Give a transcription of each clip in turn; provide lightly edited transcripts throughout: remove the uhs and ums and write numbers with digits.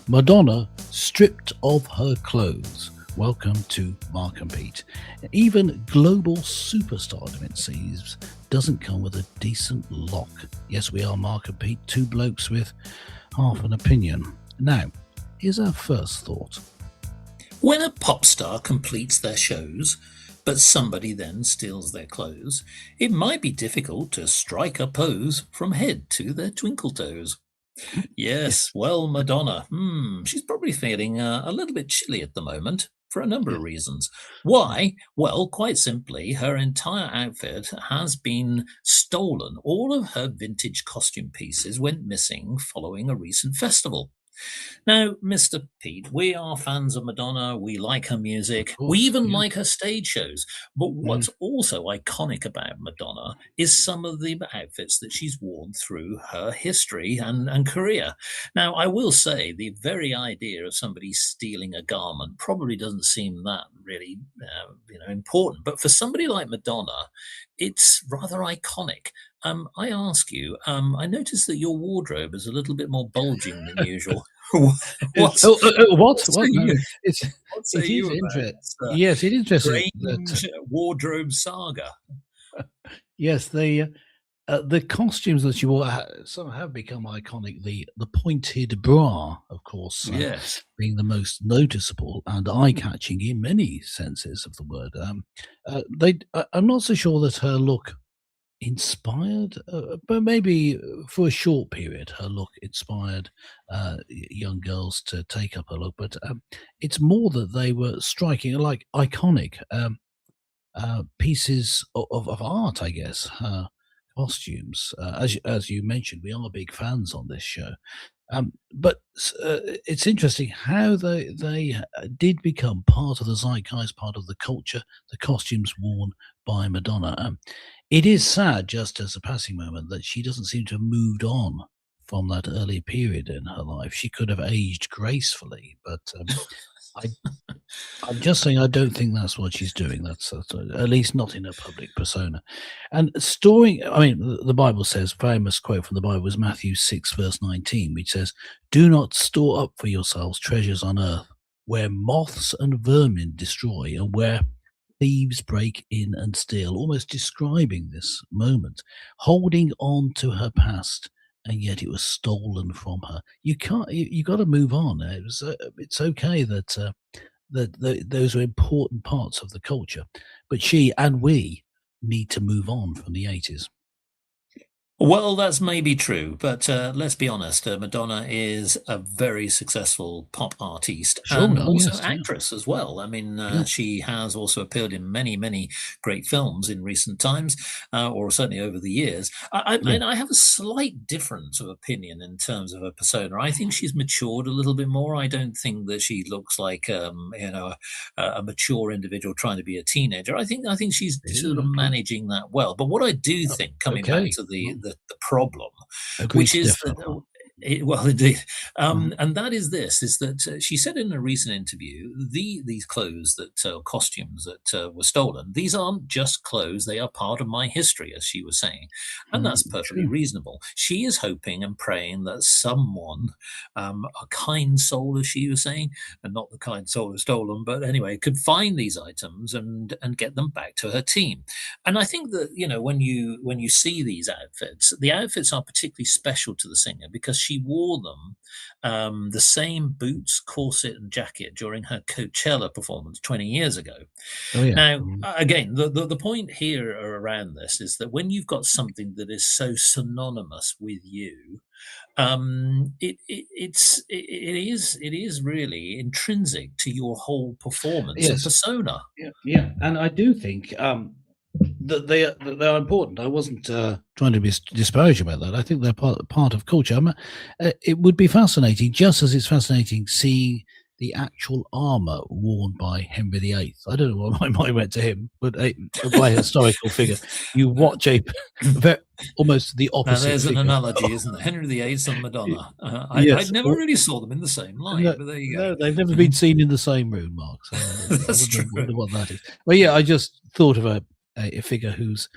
Madonna stripped of her clothes. Welcome to Mark and Pete. Even global superstardom, it seems, doesn't come with a decent lock. Yes, we are Mark and Pete, two blokes with half an opinion. Now, here's our first thought. When a pop star completes their shows, but somebody then steals their clothes, it might be difficult to strike a pose from head to their twinkle toes. Yeah, Yes, well, Madonna, she's probably feeling a little bit chilly at the moment for a number yeah, of reasons. yeah. Why? Well, quite simply, her entire outfit has been stolen. All of her vintage costume pieces went missing following a recent festival. Now, Mr. Pete, we are fans of Madonna. We like her Of music. We course, even yeah. like her stage shows. But Mm. what's also iconic about Madonna is some of the outfits that she's worn through her history and career. Now, I will say the very idea of somebody stealing a garment probably doesn't seem that really important. But for somebody like Madonna, it's rather iconic. I ask you, I noticed that your wardrobe is a little bit more bulging than usual. It's, What what? what say What? No, you it's what say it is you about interesting. this, Yes, it is interesting that strange wardrobe saga? yes, the costumes that you wore some have become iconic. The pointed bra, of course, Yes. being the most noticeable and eye-catching in many senses of the word. I'm not so sure that her look inspired, but maybe for a short period, her look inspired young girls to take up her look. But it's more that they were striking, like iconic. Pieces of art, I guess, costumes. As you mentioned, we are big fans on this show. But it's interesting how they did become part of the zeitgeist, part of the culture, the costumes worn by Madonna. It is sad, just as a passing moment, that she doesn't seem to have moved on from that early period in her life. She could have aged gracefully, but I I'm just saying I don't think that's what she's doing. That's at least not in her public persona. And storing, I mean, the Bible says, famous quote from the Bible is Matthew 6, verse 19, which says, "Do not store up for yourselves treasures on earth, where moths and vermin destroy, and where thieves break in and steal," almost describing this moment, holding on to her past. And yet it was stolen from her. You can't. You got to move on. It's okay that those are important parts of the culture. But she and we need to move on from the 80s. Well, that's maybe true, but let's be honest. Madonna is a very successful pop artiste Sure. and Oh, also yes. Yeah. actress as well. I mean, Yeah. she has also appeared in many, many great films in recent times, or certainly over the years. Yeah. I have a slight difference of opinion in terms of her persona. I think she's matured a little bit more. I don't think that she looks like a mature individual trying to be a teenager. I think she's Yeah. sort of Okay. managing that well. But what I do Oh, think, coming back okay. to the Well, the problem, agree which to is differ. that well, indeed, Mhm. and that is this: is that she said in a recent interview, these clothes that costumes that were stolen, these aren't just clothes; they are part of my history, as she was saying, and Mhm. that's perfectly Sure. reasonable. She is hoping and praying that someone, a kind soul, as she was saying, and not the kind soul who stole them, but anyway, could find these items and get them back to her team. And I think that when you see these outfits, the outfits are particularly special to the singer because she wore them, the same boots, corset, and jacket during her Coachella performance 20 years ago. Oh, yeah. Now, Mhm. again, the point here around this is that when you've got something that is so synonymous with you, it is really intrinsic to your whole performance and Yes. persona. Yeah. Yeah. And I do think that they are important. I wasn't trying to be disparaging about that. I think they're part of culture. It would be fascinating, just as it's fascinating seeing the actual armor worn by Henry VIII. I don't know why my mind went to him, but by a historical figure, you watch a ve almost the Now, opposite there's an figure. analogy, isn't there? Henry VIII and Y- Madonna. I yes, never or, really saw them in the same light, no, but there you no, they've never go. been seen in the same room, Mark. So I That's wonder true. what that is. But yeah, I just thought of a figure whose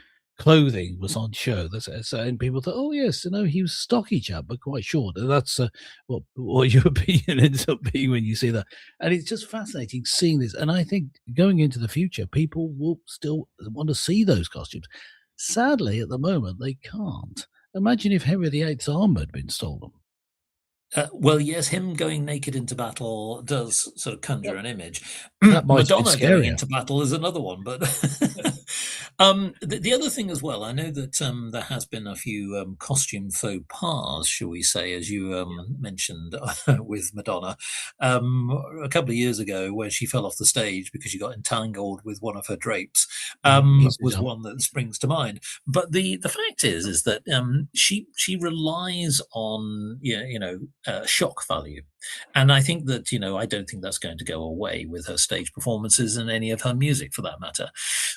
clothing was on show. And people thought, oh yes, he was a stocky chap, but quite short. And that's what your opinion ends up being when you see that. And it's just fascinating seeing this. And I think going into the future, people will still want to see those costumes. Sadly, at the moment, they can't. Imagine if Henry VIII's armor had been stolen. Well, yes, him going naked into battle does sort of conjure Yep. an image. That might have been Madonna going scarier. into battle is another one, but the other thing as well, I know that there has been a few costume faux pas, shall we say, as you mentioned with Madonna, a couple of years ago, where she fell off the stage because she got entangled with one of her drapes, Easily was done. one that springs to mind. But the fact is that she relies on shock value, and I think that I don't think that's going to go away with her stage performances and any of her music for that matter.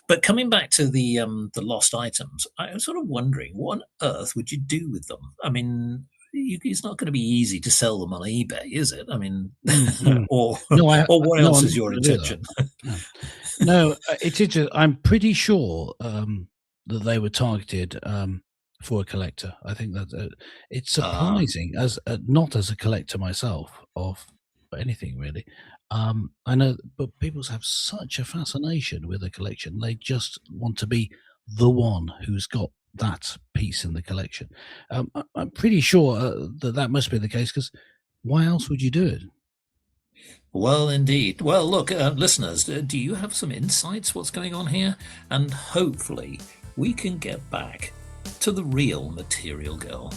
But coming back to the lost items, I was sort of wondering what on earth would you do with them? I mean, it's not going to be easy to sell them on eBay, is it? I mean, Mm, mm. or No, or what no, else I'm is not your going to do that. intention? No. No, it's interesting. I'm pretty sure that they were targeted for a collector. I think that it's Uh, surprising, as not as a collector myself of anything really. I know, but people have such a fascination with a collection. They just want to be the one who's got that piece in the collection. I'm pretty sure that must be the case because why else would you do it? Well, indeed. Well, look, listeners, do you have some insights what's going on here? And hopefully we can get back to the real Material Girl.